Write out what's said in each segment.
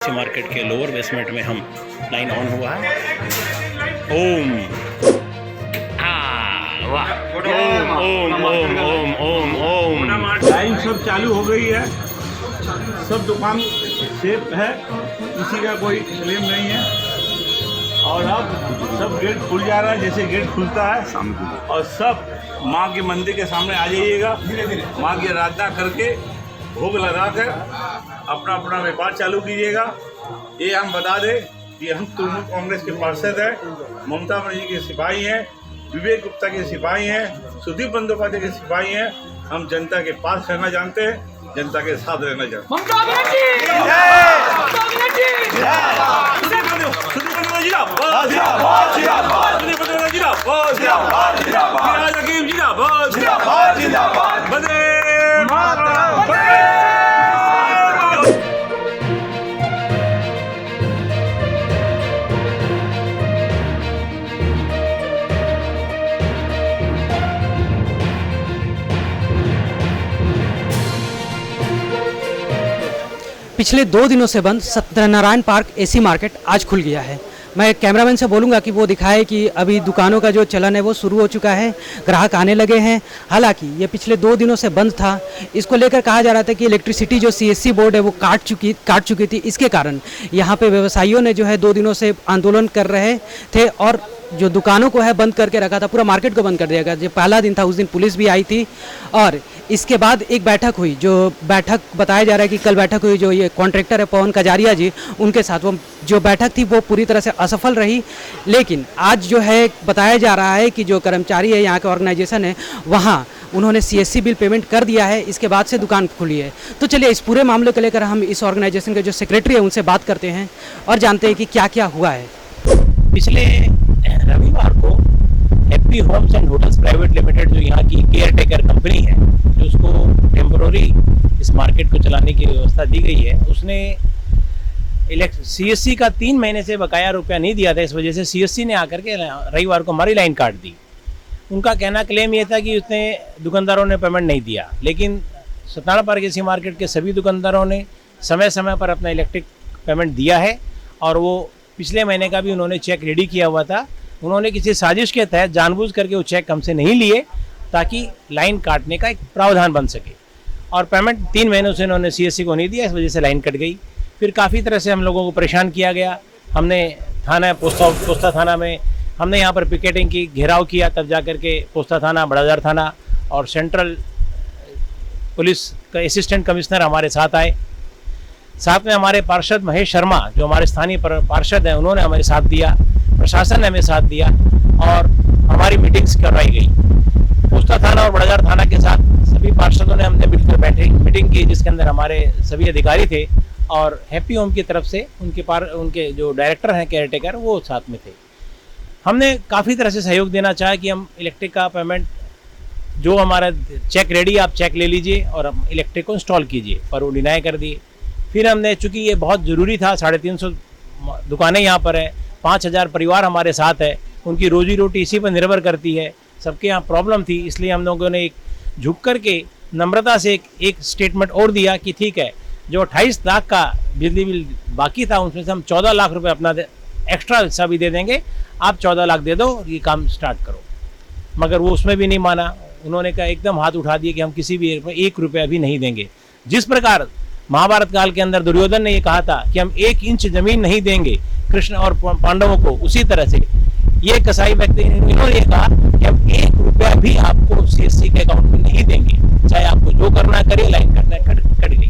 Market के lower basement में हम लाइन ऑन हुआ है। ओम वाह, ओम ओम ओम ओम ओम ओम। लाइन सब चालू हो गई है, सब दुकान सेफ है, किसी का कोई क्लेम नहीं है। और अब सब गेट खुल जा रहा है, जैसे गेट खुलता है और सब माँ के मंदिर के सामने आ जाइएगा। माँ की आराधना करके भोग लगाकर अपना अपना व्यापार चालू कीजिएगा। ये हम बता दें कि हम तृणमूल कांग्रेस के पार्षद हैं, ममता बनर्जी के सिपाही हैं, विवेक गुप्ता के सिपाही हैं, सुदीप बंदोपाध्याय के सिपाही हैं। हम जनता के पास रहना जानते हैं, जनता के साथ रहना जानते हैं। पिछले 2 दिनों से बंद सत्यनारायण पार्क एसी मार्केट आज खुल गया है। मैं कैमरामैन से बोलूँगा कि वो दिखाए कि अभी दुकानों का जो चलन है वो शुरू हो चुका है, ग्राहक आने लगे हैं। हालांकि ये पिछले 2 दिनों से बंद था। इसको लेकर कहा जा रहा था कि इलेक्ट्रिसिटी जो सीएससी बोर्ड है वो काट चुकी थी। इसके कारण यहाँ पे व्यवसायियों ने जो है 2 दिनों से आंदोलन कर रहे थे और जो दुकानों को है बंद करके रखा था, पूरा मार्केट को बंद कर दिया गया। जो पहला दिन था उस दिन पुलिस भी आई थी और इसके बाद एक बैठक हुई। जो बैठक बताया जा रहा है कि कल बैठक हुई, जो ये कॉन्ट्रैक्टर है पवन कजारिया जी, उनके साथ वो जो बैठक थी वो पूरी तरह से असफल रही। लेकिन आज जो है बताया जा रहा है कि जो कर्मचारी है, यहाँ के ऑर्गेनाइजेशन है, वहाँ उन्होंने सीएससी बिल पेमेंट कर दिया है। इसके बाद से दुकान खुली है। तो चलिए इस पूरे मामले को लेकर हम इस ऑर्गेनाइजेशन के जो सेक्रेटरी है उनसे बात करते हैं और जानते हैं कि क्या क्या हुआ है। पिछले रविवार को happy homes and hotels private limited, जो यहाँ की केयर टेकर कंपनी है, जो उसको टेम्पोररी इस मार्केट को चलाने की व्यवस्था दी गई है, उसने सीएससी का 3 महीने से बकाया रुपया नहीं दिया था। इस वजह से सीएससी ने आकर के रविवार को हमारी लाइन काट दी। उनका कहना क्लेम ये था कि उसने दुकानदारों ने पेमेंट नहीं दिया, लेकिन सत्यनारायण पार्क एसी मार्केट के सभी दुकानदारों ने समय समय पर अपना इलेक्ट्रिक पेमेंट दिया है और वो पिछले महीने का भी उन्होंने चेक रेडी किया हुआ था। उन्होंने किसी साजिश के तहत जानबूझ करके वो चेक हमसे नहीं लिए ताकि लाइन काटने का एक प्रावधान बन सके, और पेमेंट 3 महीनों से उन्होंने सीएससी को नहीं दिया। इस वजह से लाइन कट गई। फिर काफ़ी तरह से हम लोगों को परेशान किया गया। हमने थाना पोस्ता थाना में हमने यहाँ पर पिकेटिंग की, घेराव किया, तब जा करके पोस्ता थाना, बड़ाजार थाना और सेंट्रल पुलिस का असिस्टेंट कमिश्नर हमारे साथ आए। साथ में हमारे पार्षद महेश शर्मा, जो हमारे स्थानीय पार्षद हैं, उन्होंने हमें साथ दिया, प्रशासन ने हमें साथ दिया और हमारी मीटिंग्स करवाई गई। पोस्ता थाना और बड़ाजार थाना के साथ सभी पार्षदों ने हमने मिलकर बैठे मीटिंग की, जिसके अंदर हमारे सभी अधिकारी थे और हैप्पी होम की तरफ से उनके जो डायरेक्टर हैं केयर टेकर, वो साथ में थे। हमने काफ़ी तरह से सहयोग देना चाहा कि हम इलेक्ट्रिक का पेमेंट, जो हमारा चेक रेडी, आप चेक ले लीजिए और हम इलेक्ट्रिक को इंस्टॉल कीजिए, पर वो डिनाई कर दिए। फिर हमने, चूँकि ये बहुत ज़रूरी था, 350 दुकानें यहाँ पर है, 5000 परिवार हमारे साथ है, उनकी रोजी रोटी इसी पर निर्भर करती है, सबके यहाँ प्रॉब्लम थी, इसलिए हम लोगों ने एक झुक कर के नम्रता से एक स्टेटमेंट और दिया कि ठीक है, जो 28 लाख का बिजली बिल बाकी था उसमें से हम 14 लाख रुपए अपना एक्स्ट्रा हिस्सा भी दे देंगे, आप 14 लाख दे दो, ये काम स्टार्ट करो। मगर वो उसमें भी नहीं माना। उन्होंने कहा, एकदम हाथ उठा दिए कि हम किसी भी 1 रुपया भी नहीं देंगे। जिस प्रकार महाभारत काल के अंदर दुर्योधन ने ये कहा था कि हम 1 इंच जमीन नहीं देंगे कृष्ण और पांडवों को, उसी तरह से ये कसाई व्यक्ति, इन्होंने ये कहा कि हम 1 रुपया भी आपको सीएससी के अकाउंट में नहीं देंगे, चाहे आपको जो करना करे, लाइन कट गई।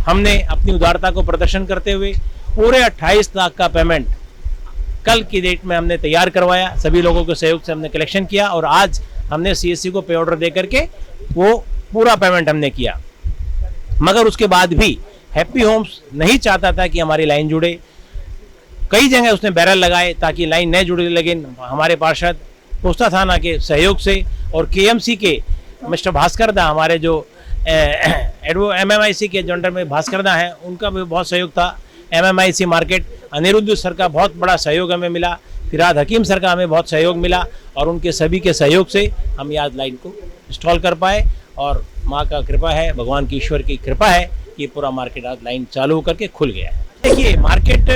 हमने अपनी उदारता को प्रदर्शन करते हुए पूरे 28 लाख का पेमेंट कल की डेट में हमने तैयार करवाया। सभी लोगों के सहयोग से हमने कलेक्शन किया और आज हमने सीएससी को पे ऑर्डर दे करके वो पूरा पेमेंट हमने किया। मगर उसके बाद भी हैप्पी होम्स नहीं चाहता था कि हमारी लाइन जुड़े। कई जगह उसने बैरल लगाए ताकि लाइन न जुड़े, लेकिन हमारे पार्षद पोस्ता थाना के सहयोग से और केएमसी के मिस्टर भास्कर दा, हमारे जो MMIC के जो अंडर में भास्कर दा हैं, उनका भी बहुत सहयोग था। MMIC मार्केट अनिरुद्ध सर का बहुत बड़ा सहयोग हमें मिला, फिराद हकीम सर का हमें बहुत सहयोग मिला और उनके सभी के सहयोग से हम आज लाइन को इंस्टॉल कर पाए और माँ का कृपा है, भगवान की ईश्वर की कृपा है, ये पूरा मार्केट आज लाइन चालू होकर के खुल गया है। देखिए, मार्केट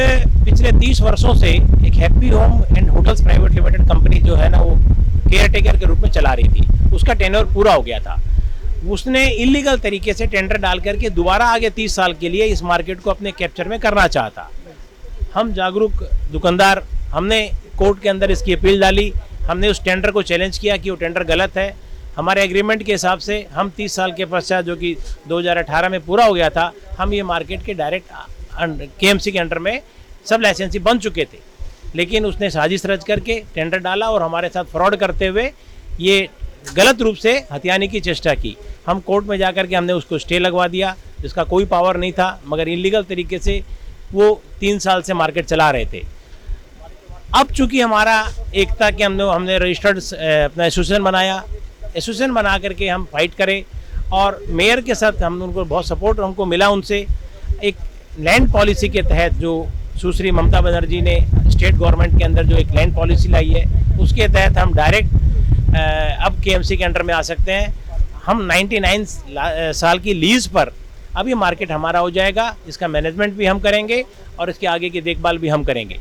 पिछले 30 वर्षों से एक happy home and hotels private limited company जो है ना, वो केयर टेकर के रूप में चला रही थी। उसका टेन्योर पूरा हो गया था। उसने इलीगल तरीके से टेंडर डाल करके दोबारा आगे 30 साल के लिए इस मार्केट को अपने कैप्चर में करना चाहता। हम जागरूक दुकानदार, हमने कोर्ट के अंदर इसकी अपील डाली। हमने उस टेंडर को चैलेंज किया कि वो टेंडर गलत है। हमारे एग्रीमेंट के हिसाब से हम 30 साल के पश्चात, जो कि 2018 में पूरा हो गया था, हम ये मार्केट के डायरेक्ट KMC के अंडर में सब लाइसेंसी बन चुके थे। लेकिन उसने साजिश रच करके टेंडर डाला और हमारे साथ फ्रॉड करते हुए ये गलत रूप से हथियाने की चेष्टा की। हम कोर्ट में जाकर के हमने उसको स्टे लगवा दिया, जिसका कोई पावर नहीं था, मगर इलीगल तरीके से वो 3 साल से मार्केट चला रहे थे। अब चूंकि हमारा एकता के हमने रजिस्टर्ड अपना एसोसिएशन बनाया, एसोसिएशन बना करके हम फाइट करें और मेयर के साथ हम उनको बहुत सपोर्ट हमको मिला उनसे। एक लैंड पॉलिसी के तहत जो सुश्री ममता बनर्जी ने स्टेट गवर्नमेंट के अंदर जो एक लैंड पॉलिसी लाई है, उसके तहत हम डायरेक्ट अब KMC के अंडर में आ सकते हैं। हम 99 साल की लीज पर अब ये मार्केट हमारा हो जाएगा। इसका मैनेजमेंट भी हम करेंगे और इसके आगे की देखभाल भी हम करेंगे।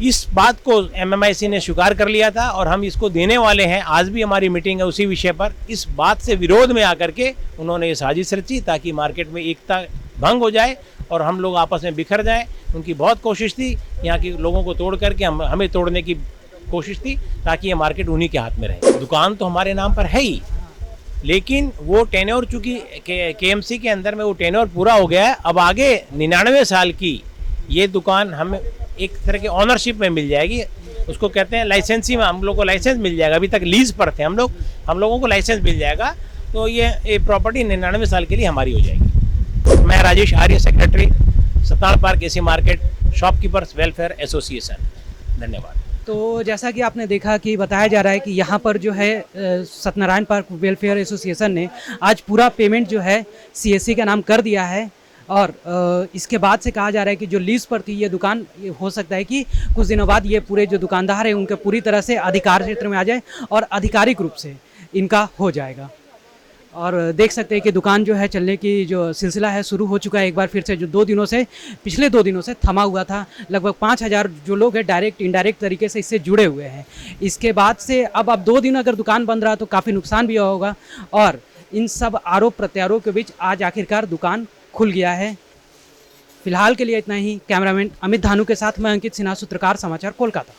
इस बात को MMIC ने स्वीकार कर लिया था और हम इसको देने वाले हैं। आज भी हमारी मीटिंग है उसी विषय पर। इस बात से विरोध में आकर के उन्होंने ये साजिश रची ताकि मार्केट में एकता भंग हो जाए और हम लोग आपस में बिखर जाएं। उनकी बहुत कोशिश थी यहाँ के लोगों को तोड़ करके हमें तोड़ने की कोशिश थी, ताकि ये मार्केट उन्हीं के हाथ में रहे। दुकान तो हमारे नाम पर है ही, लेकिन वो टेन्योर चूँकि KMC के अंदर में वो टेन्योर पूरा हो गया है। अब आगे 99 साल की ये दुकान हमें एक तरह के ऑनरशिप में मिल जाएगी। उसको कहते हैं लाइसेंसी में, हम लोग को लाइसेंस मिल जाएगा। अभी तक लीज पर थे हम लोगों को लाइसेंस मिल जाएगा, तो ये प्रॉपर्टी 99 साल के लिए हमारी हो जाएगी। मैं Rajesh Arya, secretary, Satyanarayan park AC market shopkeepers welfare association. धन्यवाद। तो जैसा कि आपने देखा कि बताया जा रहा है कि यहाँ पर जो है सत्यनारायण पार्क वेलफेयर एसोसिएशन ने आज पूरा पेमेंट जो है CSC का नाम कर दिया है और इसके बाद से कहा जा रहा है कि जो लीज पर थी ये दुकान, ये हो सकता है कि कुछ दिनों बाद ये पूरे जो दुकानदार हैं उनके पूरी तरह से अधिकार क्षेत्र में आ जाए और आधिकारिक रूप से इनका हो जाएगा। और देख सकते हैं कि दुकान जो है चलने की जो सिलसिला है शुरू हो चुका है एक बार फिर से, जो पिछले 2 दिनों से थमा हुआ था। लगभग 5000 जो लोग हैं डायरेक्ट इनडायरेक्ट तरीके से इससे जुड़े हुए हैं। इसके बाद से अब 2 दिन अगर दुकान बंद रहा तो काफ़ी नुकसान भी होगा और इन सब आरोप प्रत्यारोप के बीच आज आखिरकार दुकान खुल गया है। फिलहाल के लिए इतना ही। कैमरामैन अमित धानु के साथ मैं अंकित सिन्हा, सूत्रकार समाचार, कोलकाता।